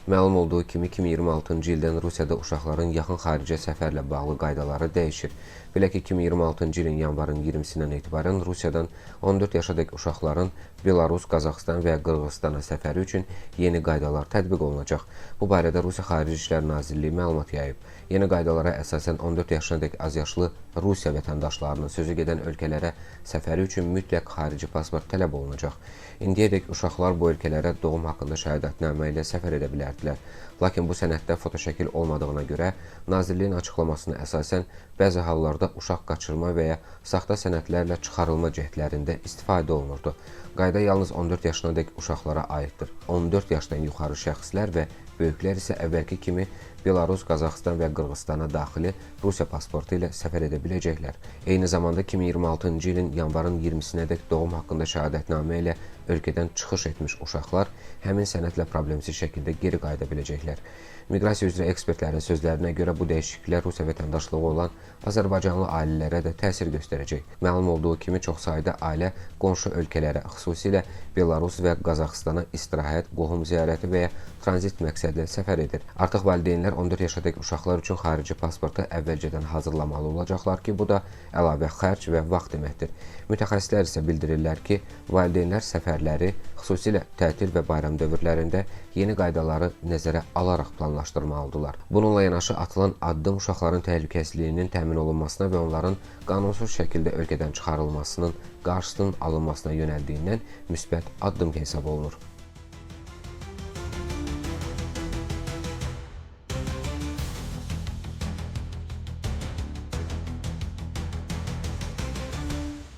Məlum olduğu kimi 2026-cı ildən Rusiyada uşaqların yaxın xaricə səfərlə bağlı qaydaları dəyişir. Belə ki, 2026-cı ilin yanvarın 20-sindən etibarən Rusiyadan 14 yaşadək uşaqların Belarus, Qazaxıstan və Qırğızstana səfəri üçün yeni qaydalar tətbiq olunacaq. Bu barədə Rusiya Xarici İşlər Nazirliyi məlumat yayıb. Yeni qaydalara əsasən 14 yaşınadək azyaşlı Rusiya vətəndaşlarının sözü gedən ölkələrə səfəri üçün mütləq xarici pasport tələb olunacaq. İndiyədək uşaqlar bu ölkələrə doğum haqqında şəhadətnamə ilə səfər edə bilərdilər. Lakin bu sənəddə fotoşəkil olmadığına görə Nazirliyin açıqlamasına əsasən bəzi hallarda uşaq qaçırma və ya saxta sənədlərlə çıxarılma cəhdlərində istifadə olunurdu. Qayda yalnız 14 yaşınadək uşaqlara aiddir. 14 yaşdan yuxarı şəxslər və böyüklər isə əvvəlki kimi Belarus, Qazaxıstan və Qırğızstana daxili Rusiya pasportu ilə səfər edə biləcəklər. Eyni zamanda 2026-cı ilin yanvarın 20-sinədək doğum haqqında şəhadətnamə ilə ölkədən çıxış etmiş uşaqlar həmin sənədlə problemsiz şəkildə geri qayıda biləcəklər. Miqrasiya üzrə ekspertlərin sözlərinə görə bu dəyişikliklər Rusiya vətəndaşlığı olan Azərbaycanlı ailələrə də təsir göstərəcək. Məlum olduğu kimi çox sayda ailə qonşu ölkələrə, xüsusilə Belarus və Qazaxıstana istirahət, qohum ziyarəti və ya tranzit məqsədlə səfər edir. Artıq valideynlər 14 yaşadək uşaqlar üçün xarici pasportu əvvəlcədən hazırlamalı olacaqlar ki, bu da əlavə xərc və vaxt deməkdir. Mütəxəssislər isə bildirirlər ki, valideynlər səfərləri, xüsusilə tətil və bayram dövrlərində yeni qaydaları nəzərə alaraq planlaşdırmalıdırlar. Bununla yanaşı atılan addım uşaqların təhlükəsizliyinin təmin olunmasına və onların qanunsuz şəkildə ölkədən çıxarılmasının qarşısının alınmasına yönəldiyindən müsbət addım hesab olunur.